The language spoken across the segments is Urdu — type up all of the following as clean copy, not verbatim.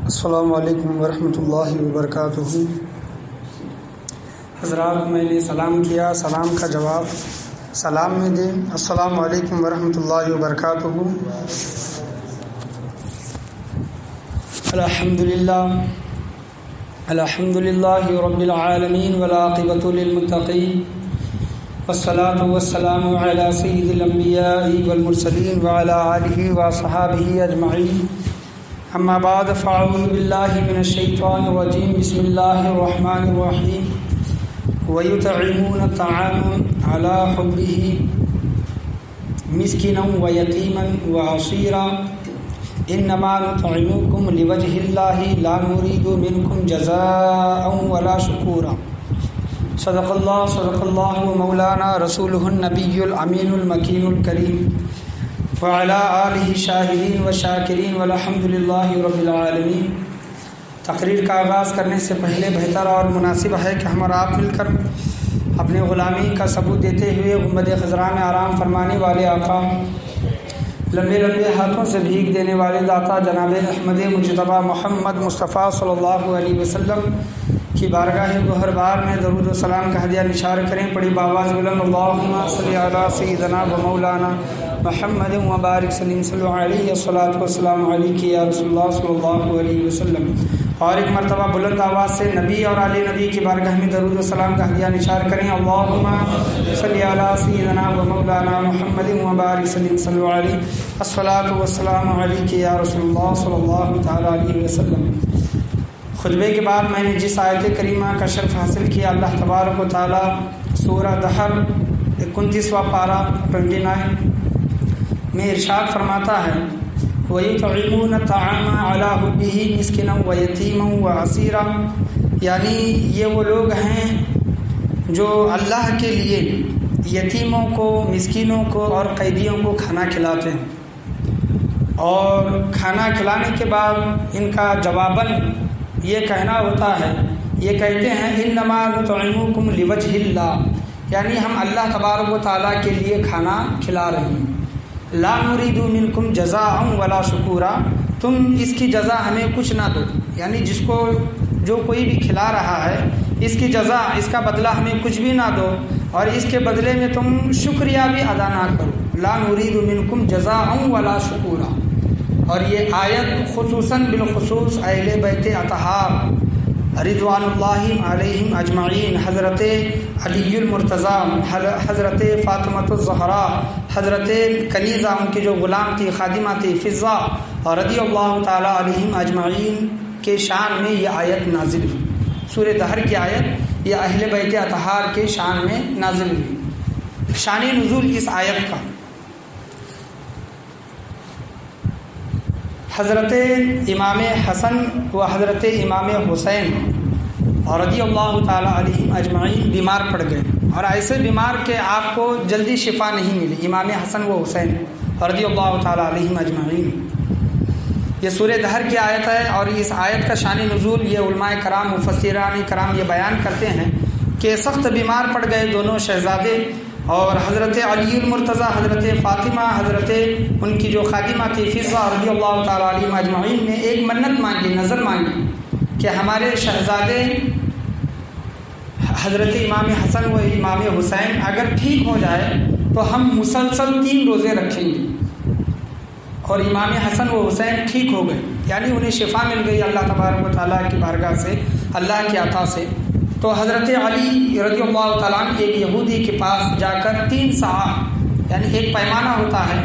السلام علیکم ورحمۃ اللہ وبرکاتہ۔ حضرات، میں نے سلام کیا، سلام کا جواب سلام میں دیں۔ السلام علیکم ورحمۃ اللہ وبرکاتہ۔ الحمد للہ رب العالمین والعاقبۃ للمتقین والصلاة والسلام علی سید الانبیاء والمرسلین وعلی آلہ وصحابہ اجمعین، اما بعد فاعوذ باللہ من الشیطان الرجیم، بسم اللہ الرحمن الرحیم۔ وَيُطْعِمُونَ الطَّعَامَ عَلَى حُبِّهِ مِسْكِينًا وَيَتِيمًا وَأَسِيرًا إِنَّمَا نُطْعِمُكُمْ لِوَجْهِ اللَّهِ لَا نُرِيدُ مِنْكُمْ جَزَاءً وَلَا شُكُورًا۔ صدق اللہ مولانا رسولہ النبی الامین المکین الکریم وعلی آلہ شاہدین و شاکرین والحمد للہ رب العالمین۔ تقریر کا آغاز کرنے سے پہلے بہتر اور مناسب ہے کہ ہم اور آپ مل کر اپنے غلامی کا ثبوت دیتے ہوئے گنبد خضراء میں آرام فرمانے والے آقا، لمبے لمبے ہاتھوں سے بھیک دینے والے داتا جناب احمد مجتبیٰ محمد مصطفیٰ صلی اللہ علیہ وسلم کی بارگاہ گوہر بار میں درود و سلام کا ہدیہ نثار کریں۔ پڑی باواز بلند اللہم صلی علی سیدنا و مولانا محمد وبارک سلیم صلی علیہ الصلاۃ والسلام علیک یا رسول اللہ صلی اللہ علیہ وسلم۔ اور ایک مرتبہ بلند آواز سے نبی اور آل نبی کی بارگاہ میں درود و سلام کا ہدیہ نثار کریں۔ اللہم صلی علی سیدنا و مولانا محمد وبارک سلیم صلی علیہ الصلاۃ والسلام علیک یا رسول اللہ صلی اللہ تعالی علیہ وسلم۔ خطبے کے بعد میں نے جس آیت کریمہ کا شرف حاصل کیا، اللہ تبارک و تعالی سورہ دہر 29واں پارہ 29 میں ارشاد فرماتا ہے، وَيُطْعِمُونَ الطَّعَامَ عَلَى حُبِّهِ مِسْكِينًا وَيَتِيمًا وَأَسِيرًا، یعنی یہ وہ لوگ ہیں جو اللہ کے لیے یتیموں کو، مسکینوں کو اور قیدیوں کو کھانا کھلاتے ہیں، اور کھانا کھلانے کے بعد ان کا جواباً یہ کہنا ہوتا ہے، یہ کہتے ہیں انما نطعمکم لوجہ اللہ، یعنی ہم اللہ تبارک و تعالیٰ کے لیے کھانا کھلا رہے ہیں۔ لا نريد منکم جزاء ولا شکورا، تم اس کی جزا ہمیں کچھ نہ دو، یعنی جس کو جو کوئی بھی کھلا رہا ہے اس کی جزا، اس کا بدلہ ہمیں کچھ بھی نہ دو، اور اس کے بدلے میں تم شکریہ بھی ادا نہ کرو۔ لا نريد منکم جزاء ولا شکورا۔ اور یہ آیت خصوصاً بالخصوص اہل بیت اطہار رضوان اللہ علیہم اجمعین، حضرت علی المرتضیٰ، حضرت فاطمۃ الزہراء، حضرت کنیزہ ان کی جو غلام تھی، خادمہ تھی، فضہ، اور رضی اللہ تعالی علیہم اجمعین کے شان میں یہ آیت نازل ہوئی۔ سورہ دہر کی آیت یہ اہل بیت اطہار کے شان میں نازل ہوئی۔ شان نزول اس آیت کا، حضرت امام حسن و حضرت امام حسین اور رضی اللہ تعالیٰ علیہم اجمعین بیمار پڑ گئے، اور ایسے بیمار کہ آپ کو جلدی شفا نہیں ملی، امام حسن و حسین رضی اللہ تعالیٰ علیہم اجمعین۔ یہ سورہ دہر کی آیت ہے، اور اس آیت کا شان نزول یہ علماء کرام، مفسران کرام یہ بیان کرتے ہیں کہ سخت بیمار پڑ گئے دونوں شہزادے، اور حضرت علی المرتضیٰ، حضرت فاطمہ، حضرت ان کی جو خادمہ تھی فضہ رضی اللہ تعالیٰ علیہ اجمعین نے ایک منت مانگی، نظر مانگی کہ ہمارے شہزادے حضرت امام حسن و امام حسین اگر ٹھیک ہو جائے تو ہم مسلسل 3 روزے رکھیں گے، اور امام حسن و حسین ٹھیک ہو گئے، یعنی انہیں شفا مل گئی اللہ تبارک و تعالیٰ کی بارگاہ سے، اللہ کی عطا سے۔ تو حضرت علی رضی اللہ تعالیٰ عنہ ایک یہودی کے پاس جا کر 3 صاع، یعنی ایک پیمانہ ہوتا ہے،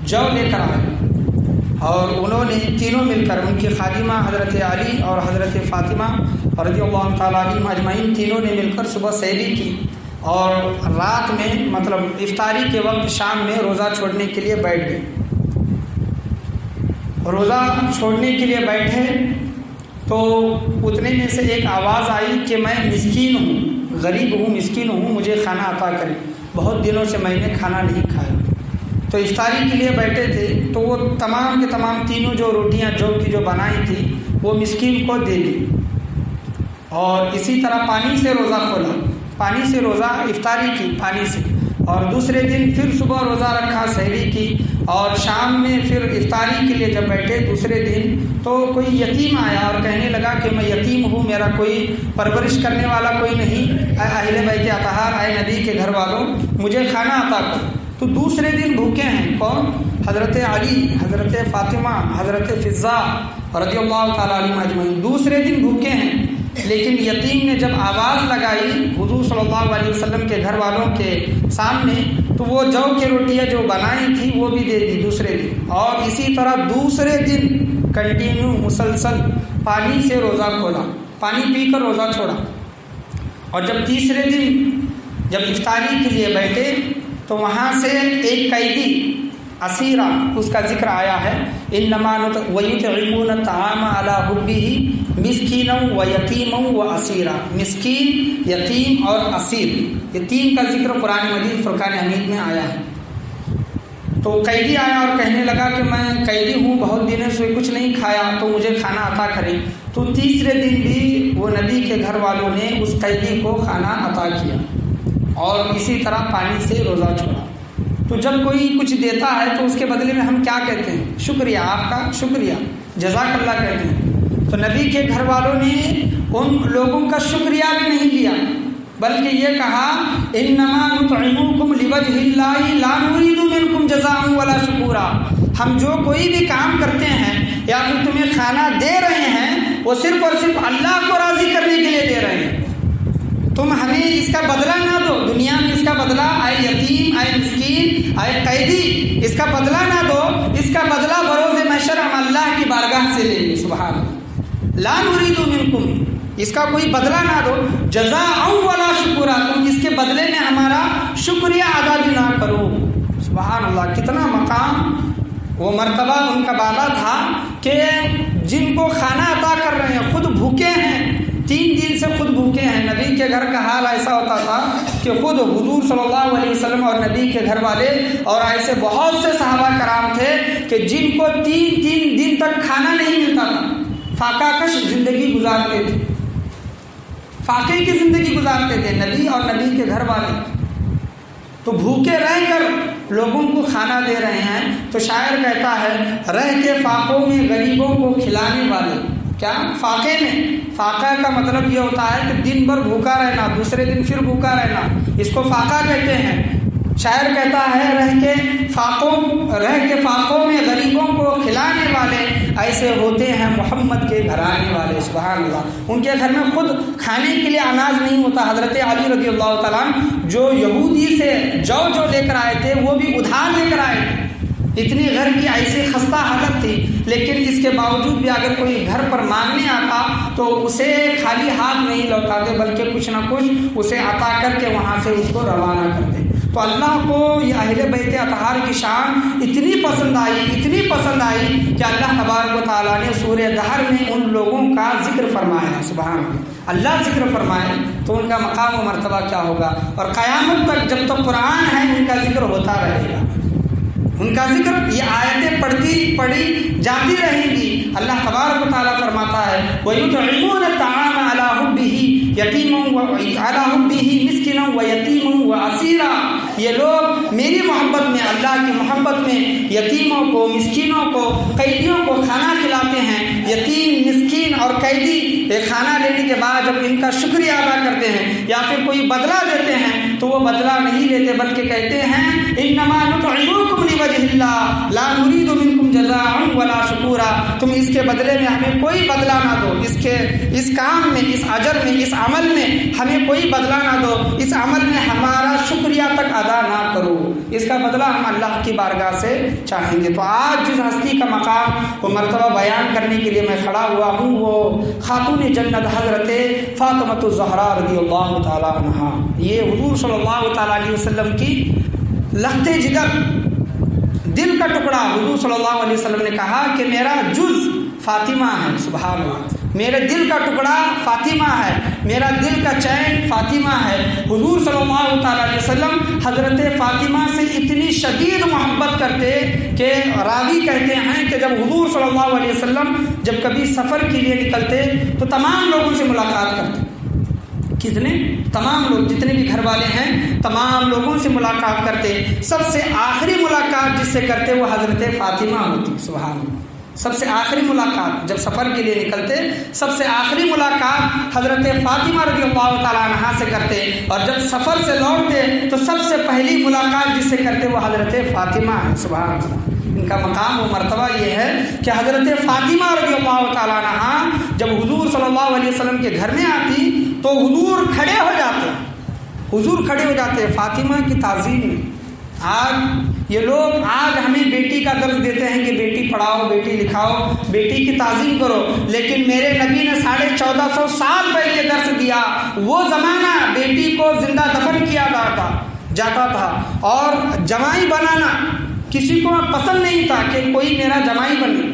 جو لے کر آئے، اور انہوں نے تینوں مل کر، ان کی خادمہ حضرت علی اور حضرت فاطمہ رضی اللہ تعالیٰ عنہ اجمعین تینوں نے مل کر صبح سحری کی، اور رات میں مطلب افطاری کے وقت شام میں روزہ چھوڑنے کے لیے بیٹھ گئے۔ روزہ چھوڑنے کے لیے بیٹھے تو اتنے میں سے ایک آواز آئی کہ میں مسکین ہوں، غریب ہوں، مسکین ہوں، مجھے کھانا عطا کریں، بہت دنوں سے میں نے کھانا نہیں کھایا۔ تو افطاری کے لیے بیٹھے تھے، تو وہ تمام کے تمام تینوں جو روٹیاں جو بنائی تھی وہ مسکین کو دے دی، اور اسی طرح پانی سے روزہ کھولا، پانی سے روزہ افطاری کی پانی سے، اور دوسرے دن پھر صبح روزہ رکھا سحری کی، اور شام میں پھر افطاری کے لیے جب بیٹھے دوسرے دن تو کوئی یتیم آیا اور کہنے لگا کہ میں یتیم ہوں، میرا کوئی پرورش کرنے والا کوئی نہیں، اے اہل بیت اطہار، اے نبی کے گھر والوں مجھے کھانا عطا کرو۔ تو دوسرے دن بھوکے ہیں کون؟ حضرت علی، حضرت فاطمہ، حضرت فضا رضی اللہ تعالیٰ عنہم اجمعین، دوسرے دن بھوکے ہیں۔ لیکن یتیم نے جب آواز لگائی حضور صلی اللہ علیہ وسلم کے گھر والوں کے سامنے تو وہ جو کی روٹیاں جو بنائی تھی وہ بھی دے دی دوسرے دن، اور اسی طرح دوسرے دن کنٹینیو مسلسل پانی سے روزہ کھولا، پانی پی کر روزہ چھوڑا۔ اور جب تیسرے دن جب افطاری کے لیے بیٹھے تو وہاں سے ایک قیدی اسیرہ اس کا ذکر آیا ہے، انما ویطعمون الطعام علی حبہ مسکینا ویتیما واسیرا، مسکین، یتیم اور اسیر، یہ تین کا ذکر قرآن مجید فرقان حمید میں آیا ہے۔ تو قیدی آیا اور کہنے لگا کہ میں قیدی ہوں، بہت دنوں سے کچھ نہیں کھایا تو مجھے کھانا عطا کریں۔ تو تیسرے دن بھی وہ نبی کے گھر والوں نے اس قیدی کو کھانا عطا کیا اور اسی طرح پانی سے روزہ چھوڑا۔ تو جب کوئی کچھ دیتا ہے تو اس کے بدلے میں ہم کیا کہتے ہیں؟ شکریہ، آپ کا شکریہ، جزاک اللہ کہتے ہیں۔ تو نبی کے گھر والوں نے ان لوگوں کا شکریہ بھی نہیں لیا، بلکہ یہ کہا انما نطعمکم لوجہ اللہ لا نرید منکم جزاء ولا شکورا، ہم جو کوئی بھی کام کرتے ہیں یا پھر تمہیں کھانا دے رہے ہیں وہ صرف اور صرف اللہ کو راضی کرنے کے لیے دے رہے ہیں، تم ہمیں اس کا بدلہ نہ دو، دنیا میں اس کا بدلہ، اے یتیم، اے مسکین، اے قیدی، اس کا بدلہ نہ دو، اس کا بدلہ بروز محشر ہم اللہ کی بارگاہ سے لیں گے۔ سبحان اللہ، لا نرید منکم، اس کا کوئی بدلہ نہ دو، جزاء ولا شکورا، تم اس کے بدلے میں ہمارا شکریہ ادا بھی نہ کرو۔ سبحان اللہ، کتنا مقام، وہ مرتبہ ان کا بالا تھا کہ جن کو کھانا عطا کر رہے ہیں خود بھوکے ہیں، 3 دن سے خود بھوکے ہیں۔ نبی کے گھر کا حال ایسا ہوتا تھا کہ خود حضور صلی اللہ علیہ وسلم اور نبی کے گھر والے اور ایسے بہت سے صحابہ کرام تھے کہ جن کو 3 دن تک کھانا نہیں ملتا تھا، فاقہ کش زندگی گزارتے تھے، فاقے کی زندگی گزارتے تھے نبی اور نبی کے گھر والے۔ تو بھوکے رہ کر لوگوں کو کھانا دے رہے ہیں، تو شاعر کہتا ہے رہ کے فاقوں میں غریبوں کو کھلانے والے، کیا فاقے میں، فاقہ کا مطلب یہ ہوتا ہے کہ دن بھر بھوکا رہنا، دوسرے دن پھر بھوکا رہنا، اس کو فاقہ کہتے ہیں۔ شاعر کہتا ہے رہ کے فاقوں میں غریبوں کو کھلانے والے ایسے ہوتے ہیں محمد کے گھر آنے والے۔ سبحان اللہ، ان کے گھر میں خود کھانے کے لیے اناج نہیں ہوتا۔ حضرت علی رضی اللہ تعالیٰ عنہ جو یہودی سے جو لے کر آئے تھے وہ بھی ادھار لے کر آئے تھے، اتنی گھر کی ایسی خستہ حالت تھی، لیکن اس کے باوجود بھی اگر کوئی گھر پر مانگنے آتا تو اسے خالی ہاتھ نہیں لوٹاتے بلکہ کچھ نہ کچھ اسے عطا کر کے وہاں سے اس کو روانہ کرتے۔ تو اللہ کو یہ اہل بیت اطہار کی شان اتنی پسند آئی کہ اللہ تبارک و تعالیٰ نے سورہ دہر میں ان لوگوں کا ذکر فرمایا۔ سبحان اللہ، اللہ ذکر فرمائے تو ان کا مقام و مرتبہ کیا ہوگا، اور قیامت تک جب تک قرآن ہے ان کا ذکر ہوتا رہے گا، ان کا ذکر، یہ آیتیں پڑھی جاتی رہیں گی۔ اللہ تبارک و تعالیٰ فرماتا ہے وَيُطْعِمُونَ الطَّعَامَ عَلَىٰ حُبِّهِ يَتِيمًا وَعَلَىٰ حُبِّهِ مِسْكِينًا وَيَتِيمًا وَأَسِيرًا، یہ لوگ میری محبت میں، اللہ کی محبت میں یتیموں کو، مسکینوں کو، قیدیوں کو کھانا کھلاتے ہیں۔ یتیم، مسکین اور قیدی کھانا لینے کے بعد جب ان کا شکریہ ادا کرتے ہیں یا پھر کوئی بدلہ دیتے ہیں تو وہ بدلہ نہیں لیتے بلکہ کہتے ہیں انما نطعمکم لوجہ اللہ لا نرید منکم جزاء ولا شکورا، تم اس کے بدلے میں ہمیں کوئی بدلہ نہ دو، اس کام میں، اس اجر میں، اس عمل میں ہمیں کوئی بدلہ نہ دو، اس عمل میں ہمارا شکریہ تک ادا نہ کرو، اس کا بدلہ ہم اللہ کی بارگاہ سے چاہیں گے۔ تو آج جس ہستی کا مقام و مرتبہ بیان کرنے کے لیے میں کھڑا ہوا ہوں وہ خاتون جنت حضرت فاطمۃ الزہرا رضی اللہ تعالی عنہا، یہ حضور صلی اللہ تعالی علیہ وسلم کی لخت جگر، دل کا ٹکڑا۔ حضور صلی اللہ علیہ وسلم نے کہا کہ میرا جز فاطمہ ہے، سبحان اللہ، میرے دل کا ٹکڑا فاطمہ ہے، میرا دل کا چین فاطمہ ہے۔ حضور صلی اللہ تعالیٰ علیہ وسلم حضرت فاطمہ سے اتنی شدید محبت کرتے کہ راوی کہتے ہیں کہ جب حضور صلی اللہ علیہ وسلم جب کبھی سفر کے لیے نکلتے تو تمام لوگوں سے ملاقات کرتے، کتنے؟ تمام لوگ، جتنے بھی گھر والے ہیں تمام لوگوں سے ملاقات کرتے، سب سے آخری ملاقات جس سے کرتے وہ حضرت فاطمہ ہوتی، سبحان اللہ۔ سب سے آخری ملاقات جب سفر کے لیے نکلتے، سب سے آخری ملاقات حضرت فاطمہ رضی اللہ تعالیٰ عنہا سے کرتے، اور جب سفر سے لوٹتے تو سب سے پہلی ملاقات جس سے کرتے وہ حضرت فاطمہ ہے، سبحان اللہ۔ ان کا مقام و مرتبہ یہ ہے کہ حضرت فاطمہ رضی اللہ تعالیٰ عنہا جب حضور صلی اللہ علیہ وسلم کے گھر میں آتی تو حضور کھڑے ہو جاتے، حضور کھڑے ہو جاتے فاطمہ کی تعظیم میں۔ آج یہ لوگ آج ہمیں بیٹی کا درس دیتے ہیں کہ بیٹی پڑھاؤ، بیٹی لکھاؤ، بیٹی کی تعظیم کرو، لیکن میرے نبی نے 1450 سال پہلے یہ درس دیا۔ وہ زمانہ بیٹی کو زندہ دفن کیا جاتا تھا، اور جمائی بنانا کسی کو پسند نہیں تھا کہ کوئی میرا جمائی بنے،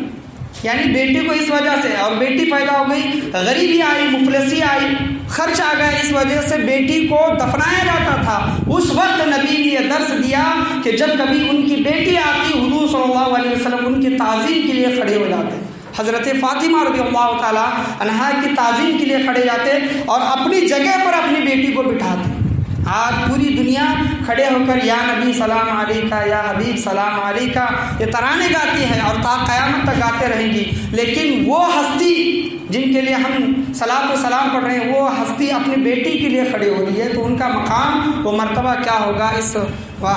یعنی بیٹی کو اس وجہ سے، اور بیٹی پیدا ہو گئی، غریبی آئی، مفلسی آئی، خرچ آ گیا، اس وجہ سے بیٹی کو دفنایا جاتا تھا۔ اس وقت نبی نے یہ درس دیا کہ جب کبھی ان کی بیٹی آتی حضور صلی اللہ علیہ وسلم ان کی تعظیم کے لیے کھڑے ہو جاتے، حضرت فاطمہ رضی اللہ تعالی عنہا کی تعظیم کے لیے کھڑے جاتے اور اپنی جگہ پر اپنی بیٹی کو بٹھاتے۔ آج پوری دنیا کھڑے ہو کر یا نبی سلام علیکہ، یا حبیب سلام علیکہ یہ ترانے گاتی ہے اور تا قیامت تک گاتے رہیں گی، لیکن وہ ہستی جن کے لیے ہم صلاۃ و سلام پڑھ رہے ہیں وہ ہستی اپنی بیٹی کے لیے کھڑی ہو رہی ہے، تو ان کا مقام و مرتبہ کیا ہوگا اس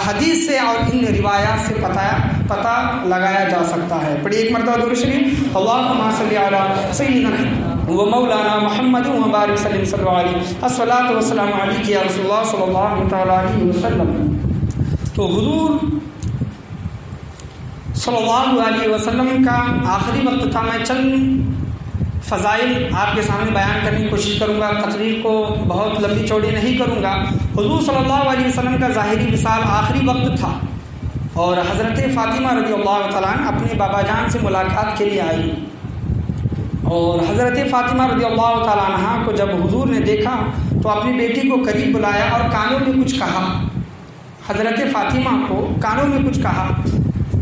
حدیث سے اور ان روایات سے پتہ لگایا جا سکتا ہے۔ پڑھیے ایک مرتبہ درود شریف، اللہم صلی علی سیدنا و مولانا محمد و بارک وسلم صلی اللہ علیہ الصلاۃ والسلام علیک یا رسول اللہ صلی اللہ تعالی علیہ وسلم۔ تو حضور صلی اللہ علیہ وسلم کا آخری وقت تھا۔ میں چند فضائل آپ کے سامنے بیان کرنے کی کوشش کروں گا، تقریر کو بہت لمبی چوڑی نہیں کروں گا۔ حضور صلی اللہ علیہ وسلم کا ظاہری وصال آخری وقت تھا، اور حضرت فاطمہ رضی اللہ تعالیٰ عنہ اپنے بابا جان سے ملاقات کے لیے آئی، اور حضرت فاطمہ رضی اللہ تعالیٰ عنہ کو جب حضور نے دیکھا تو اپنی بیٹی کو قریب بلایا اور کانوں میں کچھ کہا۔ حضرت فاطمہ کو کانوں میں کچھ کہا۔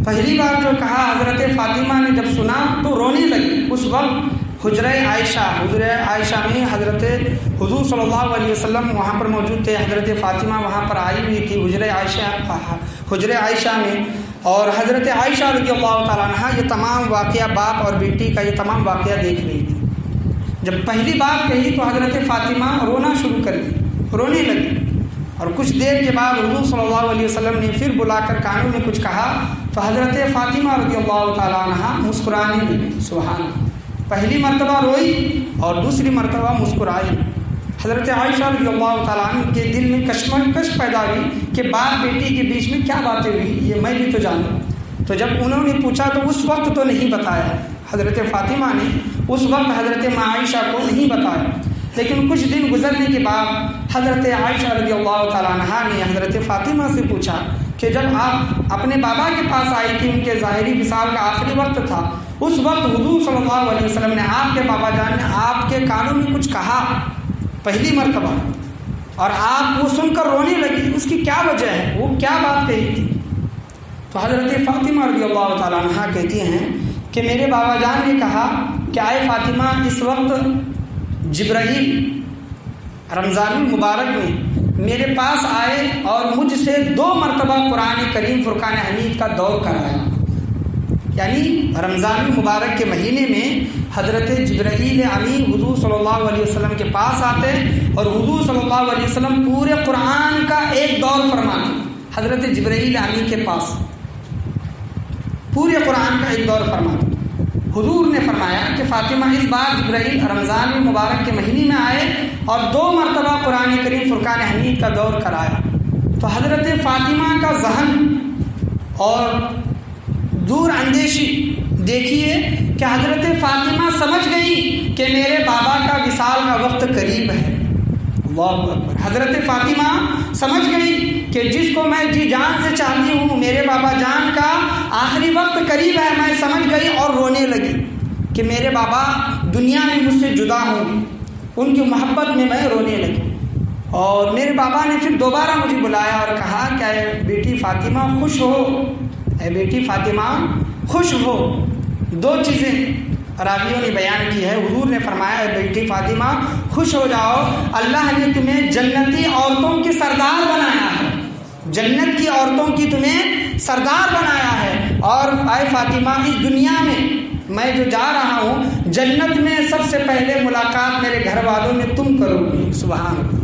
پہلی بار جو کہا حضرت فاطمہ نے جب سنا تو رونے لگی۔ اس وقت حجرہ عائشہ میں حضرت حضور صلی اللہ علیہ وسلم وہاں پر موجود تھے، حضرت فاطمہ وہاں پر آئی ہوئی تھی حجرہ عائشہ میں، اور حضرت عائشہ رضی اللہ تعالیٰ عنہ یہ تمام واقعہ باپ اور بیٹی کا یہ تمام واقعہ دیکھ رہی تھی۔ جب پہلی بات کہی تو حضرت فاطمہ رونا شروع کر دی، رونے لگی، اور کچھ دیر کے بعد حضور صلی اللہ علیہ وسلم نے پھر بلا کر کانوں میں کچھ کہا تو حضرت فاطمہ رضی اللہ تعالیٰ عنہ مسکرانے لگی، سبحان اللہ۔ پہلی مرتبہ روئی اور دوسری مرتبہ مسکرائی۔ حضرت عائشہ رضی اللہ تعالیٰ عنہ کے دل میں کشمکش پیدا ہوئی کہ باپ بیٹی کے بیچ میں کیا باتیں ہوئی، یہ میں بھی تو جانوں۔ تو جب انہوں نے پوچھا تو اس وقت تو نہیں بتایا، حضرت فاطمہ نے اس وقت حضرت عائشہ کو نہیں بتایا، لیکن کچھ دن گزرنے کے بعد حضرت عائشہ رضی اللہ تعالیٰ عنہ نے حضرت فاطمہ سے پوچھا کہ جب آپ اپنے بابا کے پاس آئی تھی، ان کے ظاہری وصال کا آخری وقت تھا، اس وقت حضور صلی اللہ علیہ وسلم نے آپ کے بابا جان نے آپ کے کانوں میں کچھ کہا پہلی مرتبہ، اور آپ وہ سن کر رونے لگی، اس کی کیا وجہ ہے، وہ کیا بات کہی تھی؟ تو حضرت فاطمہ رضی اللہ تعالیٰ عنہ کہتی ہیں کہ میرے بابا جان نے کہا کہ آئے فاطمہ، اس وقت جبرائیل رمضان المبارک میں میرے پاس آئے اور مجھ سے 2 مرتبہ قرآن کریم فرقان حمید کا دور کرایا، یعنی رمضان المبارک کے مہینے میں حضرت جبرائیل امین حضور صلی اللہ علیہ وسلم کے پاس آتے اور حضور صلی اللہ علیہ وسلم پورے قرآن کا ایک دور فرماتے، حضرت جبرائیل امین کے پاس پورے قرآن کا ایک دور فرماتے۔ حضور نے فرمایا کہ فاطمہ اس بار جبرائیل رمضان المبارک کے مہینے میں آئے اور 2 مرتبہ قرآن کریم فرقان حمید کا دور کرایا۔ تو حضرت فاطمہ کا ذہن اور دور اندیشی دیکھیے کہ حضرت فاطمہ سمجھ گئی کہ میرے بابا کا وصال کا وقت قریب ہے، اللہ اکبر۔ حضرت فاطمہ سمجھ گئی کہ جس کو میں جی جان سے چاہتی ہوں، میرے بابا جان کا آخری وقت قریب ہے، میں سمجھ گئی اور رونے لگی کہ میرے بابا دنیا میں مجھ سے جدا ہوں گے، ان کی محبت میں میں رونے لگی۔ اور میرے بابا نے پھر دوبارہ مجھے بلایا اور کہا کہ اے بیٹی فاطمہ خوش ہو، اے بیٹی فاطمہ خوش ہو، 2 چیزیں راویوں نے بیان کی ہے، حضور نے فرمایا اے بیٹی فاطمہ خوش ہو جاؤ، اللہ نے تمہیں جنتی عورتوں کی سردار بنایا ہے، جنت کی عورتوں کی تمہیں سردار بنایا ہے۔ اور اے فاطمہ اس دنیا میں جو جا رہا ہوں، جنت میں سب سے پہلے ملاقات میرے گھر والوں میں تم کرو گی۔ سبحان اللہ،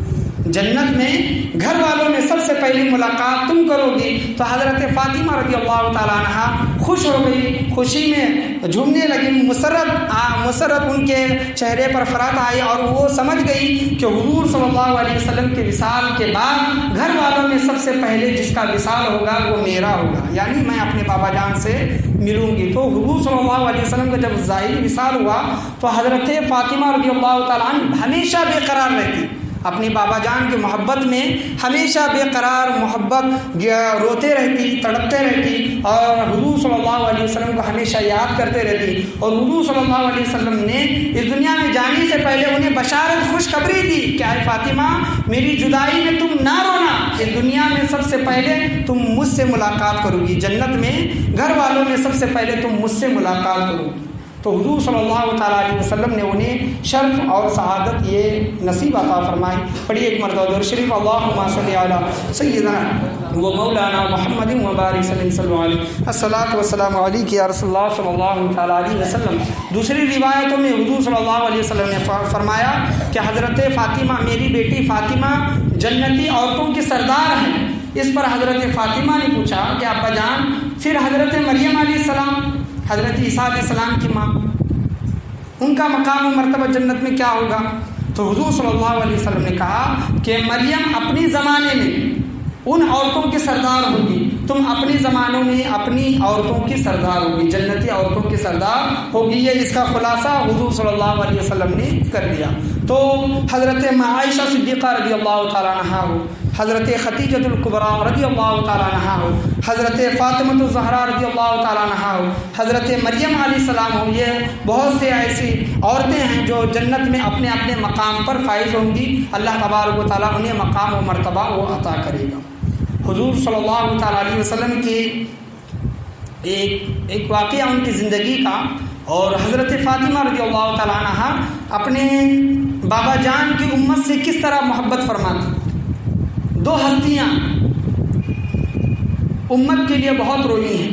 جنت میں گھر والوں میں سب سے پہلی ملاقات تم کرو گی۔ تو حضرت فاطمہ رضی اللہ تعالیٰ عنہ خوش ہو گئی، خوشی میں جھومنے لگی، مسرت ان کے چہرے پر فرات آئی، اور وہ سمجھ گئی کہ حضور صلی اللہ علیہ وسلم کے وصال کے بعد گھر والوں میں سب سے پہلے جس کا وصال ہوگا وہ میرا ہوگا، یعنی میں اپنے بابا جان سے ملوں گی۔ تو حضور صلی اللہ علیہ وسلم کا جب ظاہری وصال ہوا تو حضرت فاطمہ رضی اللہ تعالیٰ عنہ ہمیشہ بے قرار رہتی، اپنی بابا جان کی محبت میں ہمیشہ بے قرار محبت، روتے رہتی، تڑپتے رہتی، اور حضور صلی اللہ علیہ وسلم کو ہمیشہ یاد کرتے رہتی۔ اور حضور صلی اللہ علیہ وسلم نے اس دنیا میں جانے سے پہلے انہیں بشارت خوشخبری دی کہ اے فاطمہ میری جدائی میں تم نہ رونا، اس دنیا میں سب سے پہلے تم مجھ سے ملاقات کرو گی، جنت میں گھر والوں میں سب سے پہلے تم مجھ سے ملاقات کرو گی۔ تو حضور صلی اللہ تعالیٰ علیہ وسلم نے انہیں شرف اور سعادت یہ نصیب عطا فرمائی۔ پڑھیے ایک مرتبہ درود شریف، اللہم صلی علی سیدنا و مولانا محمد و بارک وسلم علیہ، الصلاۃ والسلام علیک یا رسول اللہ صلی اللہ تعالیٰ علیہ وسلم۔ دوسری روایتوں میں حضور صلی اللہ علیہ وسلم نے فرمایا کہ حضرت فاطمہ، میری بیٹی فاطمہ جنتی عورتوں کی سردار ہیں۔ اس پر حضرت فاطمہ نے پوچھا کہ ابا جان پھر حضرت مریم علیہ السلام، حضرت عیسیٰ علیہ السلام کی ماں، ان کا مقام و مرتبہ جنت میں کیا ہوگا؟ تو حضور صلی اللہ علیہ وسلم نے کہا کہ مریم اپنی زمانے میں ان عورتوں کی سردار ہوگی، تم اپنے زمانوں میں اپنی عورتوں کی سردار ہوگی، جنتی عورتوں کی سردار ہوگی۔ یہ اس کا خلاصہ حضور صلی اللہ علیہ وسلم نے کر دیا۔ تو حضرت عائشہ صدیقہ رضی اللہ تعالیٰ عنہا ہو، حضرت خدیجۃ الکبریٰ رضی اللہ تعالیٰ عنہا ہو، حضرت فاطمہ الزہرا رضی اللہ تعالیٰ عنہا ہو، حضرت مریم علیہ السلام ہو، یہ بہت سے ایسی عورتیں ہیں جو جنت میں اپنے اپنے مقام پر فائز ہوں گی۔ اللہ تبارک و تعالیٰ انہیں مقام و مرتبہ وہ عطا کرے گا۔ حضور صلی اللہ تعالیٰ علیہ وسلم کی ایک واقعہ ان کی زندگی کا، اور حضرت فاطمہ رضی اللہ تعالیٰ عنہ اپنے بابا جان کی امت سے کس طرح محبت فرماتی۔ دو ہستیاں امت کے لیے بہت روئی ہیں،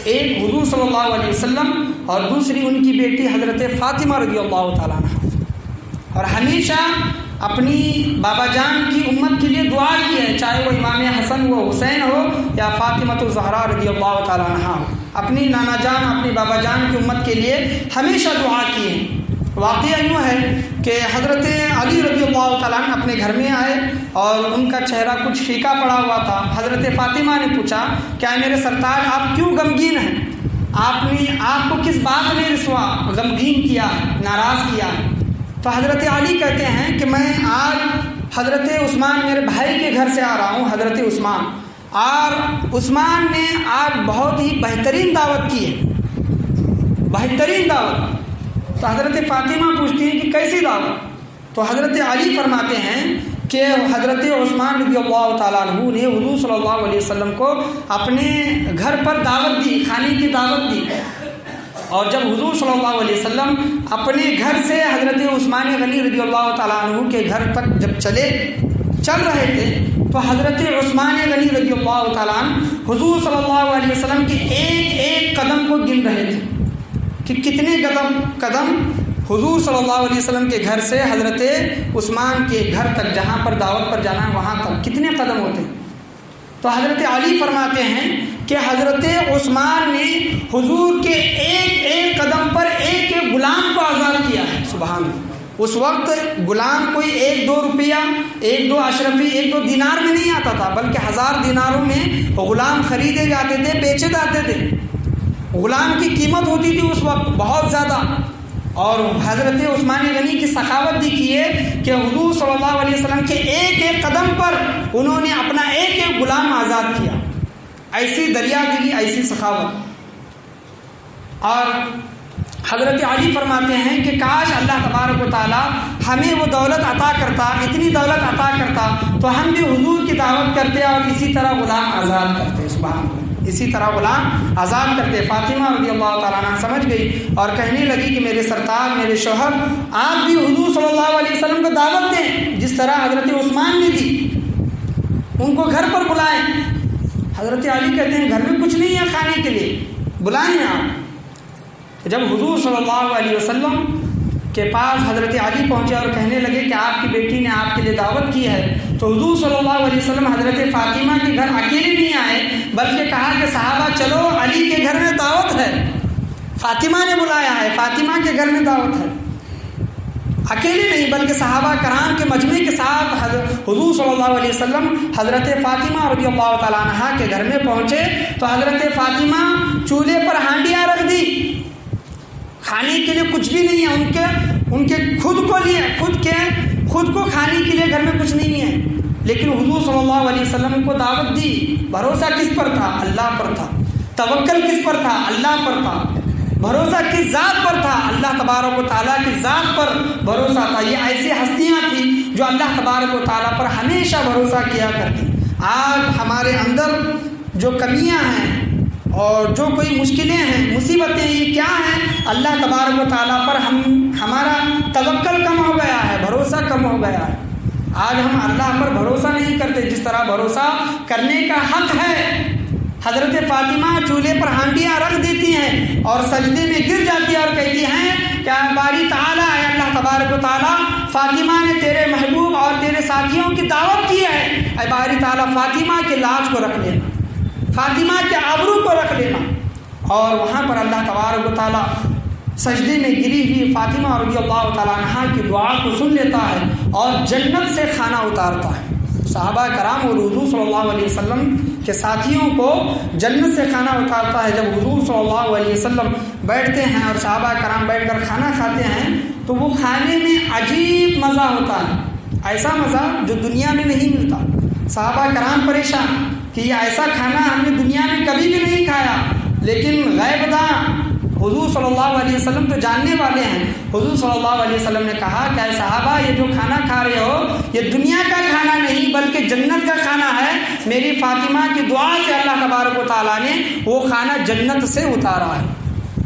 ایک حضور صلی اللہ علیہ وسلم اور دوسری ان کی بیٹی حضرت فاطمہ رضی اللہ تعالیٰ عنہ، اور ہمیشہ اپنی بابا جان کی امت کے لیے دعا کی ہے، چاہے وہ امام حسن و حسین ہو یا فاطمہ الزہرا رضی اللہ تعالیٰ عنہ ہو، اپنی نانا جان اپنی بابا جان کی امت کے لیے ہمیشہ دعا کی ہے۔ واقعہ یوں ہے کہ حضرت علی رضی اللہ تعالیٰ عنہ اپنے گھر میں آئے اور ان کا چہرہ کچھ پھیکا پڑا ہوا تھا۔ حضرت فاطمہ نے پوچھا کیا میرے سرتاج آپ کیوں غمگین ہیں، آپ کو کس بات نے رسوا غمگین کیا ہے، ناراض کیا ہے؟ تو حضرت علی کہتے ہیں کہ میں آج حضرت عثمان میرے بھائی کے گھر سے آ رہا ہوں، حضرت عثمان، اور عثمان نے آج بہت ہی بہترین دعوت کی ہے، بہترین دعوت۔ تو حضرت فاطمہ پوچھتی ہیں کہ کیسی دعوت؟ تو حضرت علی فرماتے ہیں کہ حضرت عثمان رضی اللہ تعالیٰ عنہ نے حضور صلی اللہ علیہ وسلم کو اپنے گھر پر دعوت دی، کھانے کی دعوت دی، اور جب حضور صلی اللہ علیہ وسلم اپنے گھر سے حضرت عثمان غنی رضی اللہ تعالیٰ عنہ کے گھر تک جب چل رہے تھے تو حضرت عثمان غنی رضی اللہ تعالیٰ عنہ حضور صلی اللہ علیہ وسلم کے ایک ایک قدم کو گن رہے تھے کہ کتنے قدم حضور صلی اللہ علیہ وسلم کے گھر سے حضرت عثمان کے گھر تک، جہاں پر دعوت پر جانا ہے وہاں تک کتنے قدم ہوتے ہیں۔ تو حضرت علی فرماتے ہیں کہ حضرت عثمان نے حضور کے ایک ایک قدم پر ایک ایک غلام کو آزاد کیا ہے۔ سبحان اللہ، اس وقت غلام کوئی 1-2 روپیہ، 1-2 اشرفی، 1-2 دینار میں نہیں آتا تھا، بلکہ 1000 دیناروں میں غلام خریدے جاتے تھے، بیچے جاتے تھے۔ غلام کی قیمت ہوتی تھی اس وقت بہت زیادہ، اور حضرت عثمان غنی کی سخاوت دیکھی ہے کہ حضور صلی اللہ علیہ وسلم کے ایک ایک قدم پر انہوں نے اپنا ایک ایک غلام آزاد کیا۔ ایسی دریا دلی، ایسی سخاوت۔ اور حضرت علی فرماتے ہیں کہ کاش اللہ تبارک و تعالی ہمیں وہ دولت عطا کرتا، اتنی دولت عطا کرتا تو ہم بھی حضور کی دعوت کرتے اور اسی طرح غلام آزاد کرتے۔ سبحان اللہ، اسی طرح غلام آزاد کرتے۔ فاطمہ رضی اللہ تعالیٰ عنہ سمجھ گئی اور کہنے لگی کہ میرے سرتاج، میرے شوہر، آپ بھی حضور صلی اللہ علیہ وسلم کو دعوت دیں جس طرح حضرت عثمان نے دی، ان کو گھر پر بلائیں۔ حضرت علی کہتے ہیں گھر میں کچھ نہیں ہے کھانے کے لیے، بلائیں آپ۔ جب حضور صلی اللہ علیہ وسلم کے پاس حضرت علی پہنچے اور کہنے لگے کہ آپ کی بیٹی نے آپ کے لیے دعوت کی ہے، تو حضور صلی اللہ علیہ وسلم حضرت فاطمہ کے گھر اکیلے نہیں آئے، بلکہ کہا کہ صحابہ چلو علی کے گھر میں دعوت ہے، فاطمہ نے بلایا ہے، فاطمہ کے گھر میں دعوت ہے۔ اکیلے نہیں بلکہ صحابہ کرام کے مجمع کے ساتھ حضور صلی اللہ علیہ وسلم حضرت فاطمہ رضی اللہ تعالیٰ عنہ کے گھر میں پہنچے تو حضرت فاطمہ چولہے پر ہانڈیاں رکھ دی، کھانے کے لیے کچھ بھی نہیں ہے، ان کے خود کو کھانے کے لیے گھر میں کچھ نہیں ہے، لیکن حضور صلی اللہ علیہ وسلم کو دعوت دی۔ بھروسہ کس پر تھا؟ اللہ پر تھا۔ توکل کس پر تھا؟ اللہ پر تھا۔ بھروسہ کس ذات پر تھا؟ اللہ تبارک و تعالیٰ کی ذات پر بھروسہ تھا۔ یہ ایسی ہستیاں تھیں جو اللہ تبارک و تعالیٰ پر ہمیشہ بھروسہ کیا کرتی۔ آج ہمارے اندر جو کمیاں ہیں اور جو کوئی مشکلیں ہیں، مصیبتیں، یہ کیا ہیں؟ اللہ تبارک و تعالیٰ پر ہمارا توکل کم ہو گیا ہے، بھروسہ کم ہو گیا ہے۔ آج ہم اللہ پر بھروسہ نہیں کرتے جس طرح بھروسہ کرنے کا حق ہے۔ حضرت فاطمہ چولہے پر ہانڈیاں رکھ دیتی ہیں اور سجدے میں گر جاتی ہیں اور کہتی ہیں کہ باری تعالیٰ، اے اللہ تبارک و تعالیٰ، فاطمہ نے تیرے محبوب اور تیرے ساتھیوں کی دعوت کی ہے، اے باری تعالیٰ فاطمہ کے لاج کو رکھ لینا، فاطمہ کے آبرو کو رکھ لینا۔ اور وہاں پر اللہ تبارک و تعالیٰ سجدے میں گری ہوئی فاطمہ رضی اللہ تعالیٰ عنہ کی دعا کو سن لیتا ہے اور جنت سے کھانا اتارتا ہے۔ صحابہ کرام اور حضور صلی اللہ علیہ وسلم کے ساتھیوں کو جنت سے کھانا اتارتا ہے۔ جب حضور صلی اللہ علیہ وسلم بیٹھتے ہیں اور صحابہ کرام بیٹھ کر کھانا کھاتے ہیں تو وہ کھانے میں عجیب مزہ ہوتا ہے، ایسا مزہ جو دنیا میں نہیں ملتا۔ صحابہ کرام پریشان کہ یہ ایسا کھانا ہم نے دنیا میں کبھی بھی نہیں کھایا، لیکن غیب داں حضور صلی اللہ علیہ وسلم تو جاننے والے ہیں۔ حضور صلی اللہ علیہ وسلم نے کہا کہ اے صحابہ، یہ جو کھانا کھا رہے ہو یہ دنیا کا کھانا نہیں بلکہ جنت کا کھانا ہے۔ میری فاطمہ کی دعا سے اللہ تبارک و تعالیٰ نے وہ کھانا جنت سے اتارا ہے،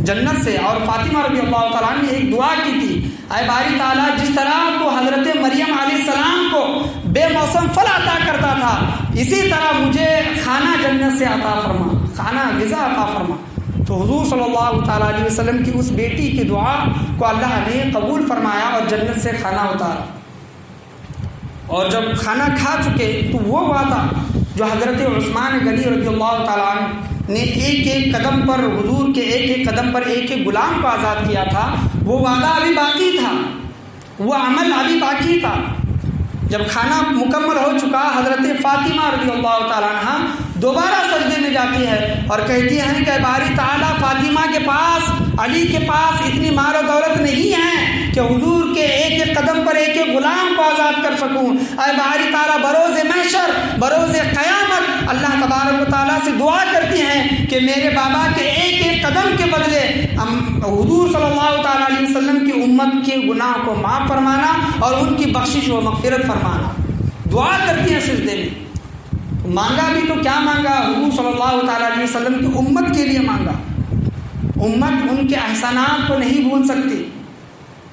جنت سے۔ اور فاطمہ رضی اللہ تعالیٰ نے ایک دعا کی تھی، اے باری تعالیٰ، جس طرح تو حضرت مریم علیہ السلام کو بے موسم پھل عطا کرتا تھا، اسی طرح مجھے کھانا جنت سے عطا فرما، کھانا غذا عطا فرما۔ تو حضور صلی اللہ تعالیٰ علیہ وسلم کی اس بیٹی کی دعا کو اللہ نے قبول فرمایا اور جنت سے کھانا اتارا۔ اور جب کھانا کھا چکے تو وہ وعدہ جو حضرت عثمان غنی رضی اللہ تعالیٰ عنہ نے ایک ایک قدم پر حضور کے ایک ایک قدم پر ایک ایک غلام کو آزاد کیا تھا، وہ وعدہ ابھی باقی تھا، وہ عمل ابھی باقی تھا۔ جب کھانا مکمل ہو چکا، حضرت فاطمہ رضی اللہ تعالیٰ عنہ دوبارہ سجدے میں جاتی ہے اور کہتی ہیں کہ باری تعالیٰ، فاطمہ کے پاس، علی کے پاس اتنی مال و دولت نہیں ہے کہ حضور کے ایک ایک قدم پر ایک ایک غلام کو آزاد کر سکوں۔ اے باری تعالیٰ، بروز محشر، بروز قیامت اللہ تبارک و تعالیٰ سے دعا کرتی ہیں کہ میرے بابا کے ایک ایک قدم کے بدلے حضور صلی اللہ تعالیٰ علیہ وسلم کی امت کے گناہ کو معاف فرمانا اور ان کی بخشش و مغفرت فرمانا۔ دعا کرتی ہیں سجدے میں۔ مانگا بھی تو کیا مانگا؟ حضور صلی اللہ تعالیٰ علیہ وسلم کی امت کے لیے مانگا۔ امت ان کے احسانات کو نہیں بھول سکتی،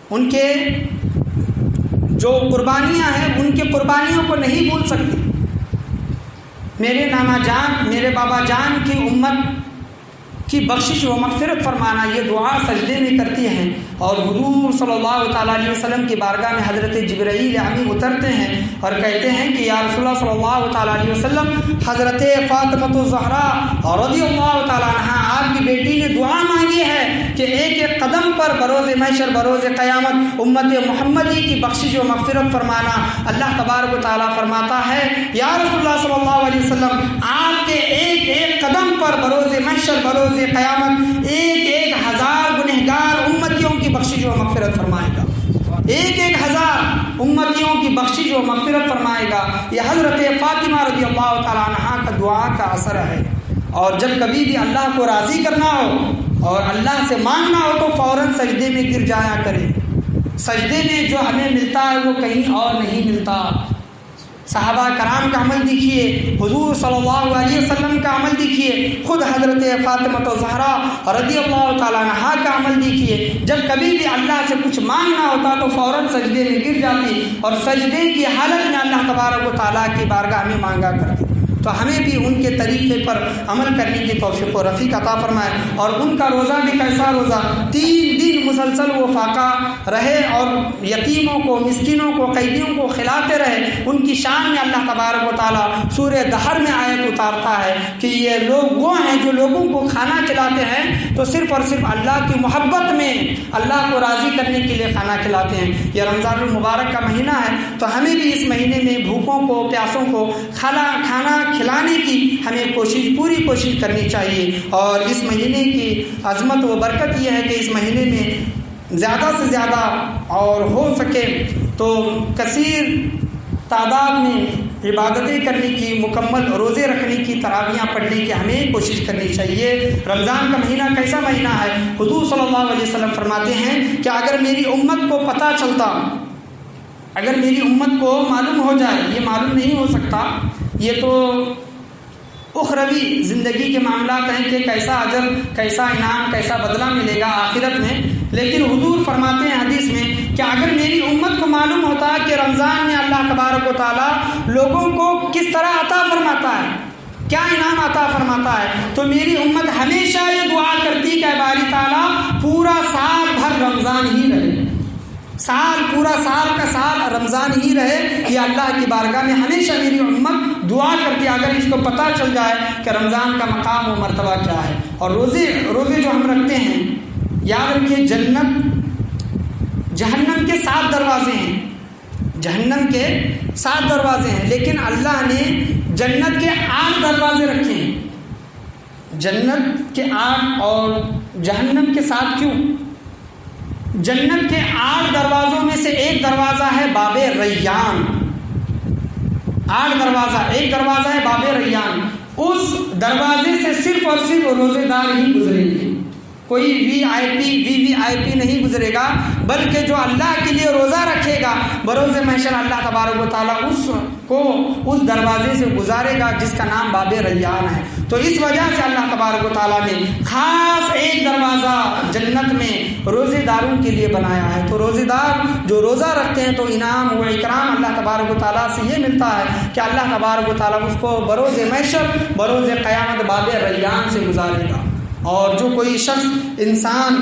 ان کے جو قربانیاں ہیں ان کے قربانیوں کو نہیں بھول سکتی۔ میرے نانا جان، میرے بابا جان کی امت کی بخشش و مغفرت فرمانا، یہ دعا سجدے میں کرتی ہیں۔ اور حضور صلی اللہ تعالیٰ علیہ وسلم کی بارگاہ میں حضرت جبرائیل امین اترتے ہیں اور کہتے ہیں کہ یا رسول اللہ صلی اللہ تعالیٰ علیہ وسلم، حضرت فاطمۃ الزہرا رضی اللہ تعالیٰ عنہ آپ کی بیٹی نے دعا مانگی ہے کہ ایک ایک قدم پر بروز محشر، بروز قیامت امت محمدی کی بخشش و مغفرت فرمانا۔ اللہ تبارک و تعالیٰ فرماتا ہے یا رسول اللہ صلی اللہ علیہ وسلم، آپ کے ایک ایک قدم پر بروز محشر، بروز قیامت ایک ایک ہزار گنہگار امتیوں کی بخشش و مغفرت فرمائے گا، ایک ایک ہزار امتیوں کی بخشش و مغفرت فرمائے گا۔ یہ حضرت فاطمہ رضی اللہ تعالیٰ عنہ کا دعا کا اثر ہے۔ اور جب کبھی بھی اللہ کو راضی کرنا ہو اور اللہ سے مانگنا ہو تو فوراً سجدے میں گر جایا کرے۔ سجدے میں جو ہمیں ملتا ہے وہ کہیں اور نہیں ملتا۔ صحابہ کرام کا عمل دیکھیے، حضور صلی اللہ علیہ وسلم کا عمل دیکھیے، خود حضرت فاطمہ زہرا رضی اللہ تعالیٰ عنہا کا عمل دیکھیے، جب کبھی بھی اللہ سے کچھ مانگنا ہوتا تو فوراً سجدے میں گر جاتی اور سجدے کی حالت میں اللہ تبارک و تعالیٰ کی بارگاہ میں مانگا کرتی۔ تو ہمیں بھی ان کے طریقے پر عمل کرنے کی توفیق و رفیق عطا فرمائے۔ اور ان کا روزہ بھی کیسا روزہ، 3 دن مسلسل وہ فاقہ رہے اور یتیموں کو، مسکینوں کو، قیدیوں کو کھلاتے رہے۔ ان کی شان میں اللہ تبارک و تعالیٰ سورہ دہر میں آیت اتارتا ہے کہ یہ لوگ وہ ہیں جو لوگوں کو کھانا کھلاتے ہیں تو صرف اور صرف اللہ کی محبت میں، اللہ کو راضی کرنے کے لیے کھانا کھلاتے ہیں۔ یہ رمضان المبارک کا مہینہ ہے تو ہمیں بھی اس مہینے میں بھوکوں کو، پیاسوں کو کھانا کھلانے کی ہمیں پوری کوشش کرنی چاہیے۔ اور اس مہینے کی عظمت و برکت یہ ہے کہ اس مہینے میں زیادہ سے زیادہ اور ہو سکے تو کثیر تعداد میں عبادتیں کرنے کی، مکمل روزے رکھنے کی، تراویحاں پڑھنے کی ہمیں کوشش کرنی چاہیے۔ رمضان کا مہینہ کیسا مہینہ ہے؟ حضور صلی اللہ علیہ وسلم فرماتے ہیں کہ اگر میری امت کو پتہ چلتا، اگر میری امت کو معلوم ہو جائے، یہ معلوم نہیں ہو سکتا، یہ تو اخروی زندگی کے معاملات ہیں کہ کیسا اجر، کیسا انعام، کیسا بدلہ ملے گا آخرت میں، لیکن حضور فرماتے ہیں حدیث میں کہ اگر میری امت کو معلوم ہوتا کہ رمضان میں اللہ تبارک و تعالیٰ لوگوں کو کس طرح عطا فرماتا ہے، کیا انعام عطا فرماتا ہے، تو میری امت ہمیشہ یہ دعا کرتی کہ باری تعالیٰ پورا سال بھر رمضان ہی رہے، پورا سال کا سال رمضان ہی رہے۔ یہ اللہ کی بارگاہ میں ہمیشہ میری امت دعا کرتی ہے اگر اس کو پتہ چل جائے کہ رمضان کا مقام و مرتبہ کیا ہے۔ اور روزے جو ہم رکھتے ہیں، یاد رکھیے جہنم کے 7 دروازے ہیں، جہنم کے 7 دروازے ہیں، لیکن اللہ نے جنت کے 8 دروازے رکھے ہیں۔ جنت کے 8 اور جہنم کے 7 کیوں؟ جنت کے 8 دروازوں میں سے ایک دروازہ ہے باب ریان، 8 دروازہ، ایک دروازہ ہے باب ریان، اس دروازے سے صرف اور صرف روزے دار ہی گزریں گے، کوئی وی آئی پی نہیں گزرے گا، بلکہ جو اللہ کے لیے روزہ رکھے گا بروز محشر اللہ تبارک و تعالیٰ اس کو اس دروازے سے گزارے گا جس کا نام باب ریان ہے۔ تو اس وجہ سے اللہ تبارک و تعالیٰ نے خاص ایک دروازہ جنت میں روزے داروں کے لیے بنایا ہے۔ تو روزے دار جو روزہ رکھتے ہیں تو انعام و اکرام اللہ تبارک و تعالیٰ سے یہ ملتا ہے کہ اللہ تبارک و تعالیٰ اس کو بروز محشر، بروز قیامت باب ریان سے گزارے گا۔ اور جو کوئی شخص، انسان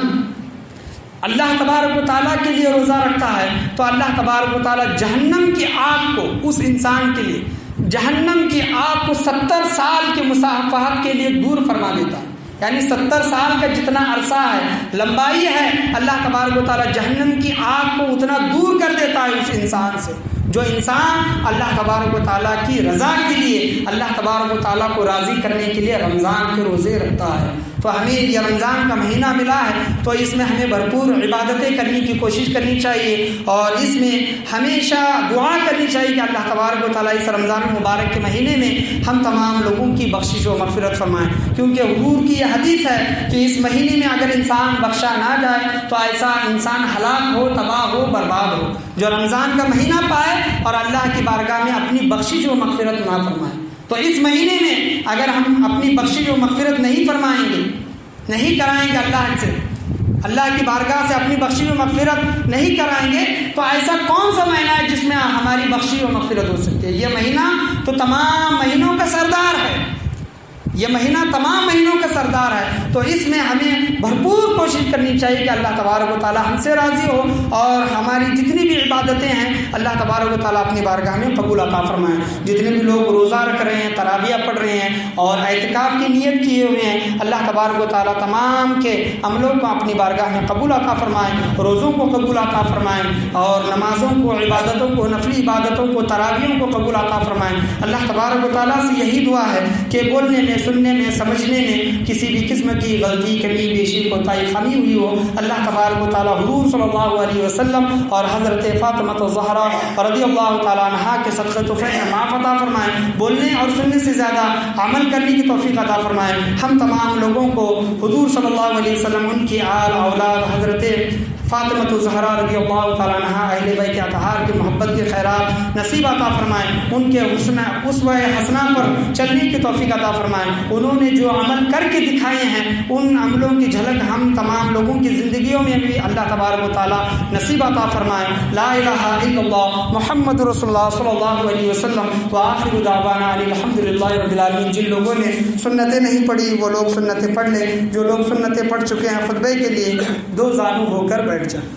اللہ تبارک و تعالیٰ کے لیے روزہ رکھتا ہے تو اللہ تبارک و تعالیٰ جہنم کی آگ کو، اس انسان کے لیے جہنم کی آگ کو 70 سال کے مصافحت کے لیے دور فرما دیتا ہے، یعنی 70 سال کا جتنا عرصہ ہے، لمبائی ہے، اللہ تبارک و تعالیٰ جہنم کی آگ کو اتنا دور کر دیتا ہے اس انسان سے۔ جو انسان اللہ تبارک و تعالیٰ کی رضا کے لیے، اللہ تبارک و تعالیٰ کو راضی کرنے کے لیے رمضان کے روزے رکھتا ہے۔ تو ہمیں یہ رمضان کا مہینہ ملا ہے تو اس میں ہمیں بھرپور عبادتیں کرنے کی کوشش کرنی چاہیے، اور اس میں ہمیشہ دعا کرنی چاہیے کہ اللہ تبارک و تعالیٰ اس رمضان المبارک کے مہینے میں ہم تمام لوگوں کی بخشش و مغفرت فرمائیں، کیونکہ حضور کی یہ حدیث ہے کہ اس مہینے میں اگر انسان بخشا نہ جائے تو ایسا انسان ہلاک ہو، تباہ ہو، برباد ہو، جو رمضان کا مہینہ پائے اور اللہ کی بارگاہ میں اپنی بخشش و مغفرت نہ فرمائے۔ تو اس مہینے میں اگر ہم اپنی بخشش و مغفرت نہیں فرمائیں گے، نہیں کرائیں گے اللہ کی بارگاہ سے اپنی بخشش و مغفرت نہیں کرائیں گے، تو ایسا کون سا مہینہ ہے جس میں ہماری بخشش و مغفرت ہو سکتی ہے؟ یہ مہینہ تو تمام مہینوں کا سردار ہے، یہ مہینہ تمام مہینوں کا سردار ہے۔ تو اس میں ہمیں بھرپور کوشش کرنی چاہیے کہ اللہ تبارک و تعالیٰ ہم سے راضی ہو اور ہماری جتنی بھی عبادتیں ہیں اللہ تبارک و تعالیٰ اپنی بارگاہ میں قبول عطا فرمائیں۔ جتنے بھی لوگ روزہ رکھ رہے ہیں، تراویح پڑھ رہے ہیں اور اعتکاف کی نیت کیے ہوئے ہیں، اللہ تبارک و تعالیٰ تمام کے عملوں کو اپنی بارگاہ میں قبول عطا فرمائیں، روزوں کو قبول عطا فرمائیں اور نمازوں کو، عبادتوں کو، نفلی عبادتوں کو، تراویحوں کو قبول عطا فرمائیں۔ اللہ تبارک و تعالیٰ سے یہی دعا ہے کہ بولنے میں، سننے میں، سمجھنے میں کسی بھی قسم کی غلطی، کمی بیشی، کوتاہی، خامی ہوئی ہو، اللہ تبارک و تعالیٰ حضور صلی اللہ علیہ وسلم اور حضرت فاطمہ زہرا رضی اللہ تعالیٰ عنہا کے صدقے طفیل میں معاف عطا فرمائیں، بولنے اور سننے سے زیادہ عمل کرنے کی توفیق عطا فرمائیں۔ ہم تمام لوگوں کو حضور صلی اللہ علیہ وسلم، ان کی آل اولاد، حضرت فاطمۃ الزہرا رضی اللہ تعالیٰ عنہ اہل بیت اطہار کی محبت کے خیرات نصیب عطا فرمائیں، ان کے اسوہ حسنہ پر چلنے کی توفیق عطا فرمائیں۔ انہوں نے جو عمل کر کے دکھائے ہیں ان عملوں کی جھلک ہم تمام لوگوں کی زندگیوں میں بھی اللہ تبارک و تعالیٰ نصیب عطا فرمائیں۔ لا الہ الا اللہ محمد رسول اللہ صلی اللہ علیہ وسلم وآخر دعوانا الحمد للہ رب العالمین۔ جن لوگوں نے سنتیں نہیں پڑھی وہ لوگ سنتیں پڑھ لیں، جو لوگ سنتیں پڑھ چکے ہیں خطبے کے لیے دو زانو ہو کر بیٹھ جائیں۔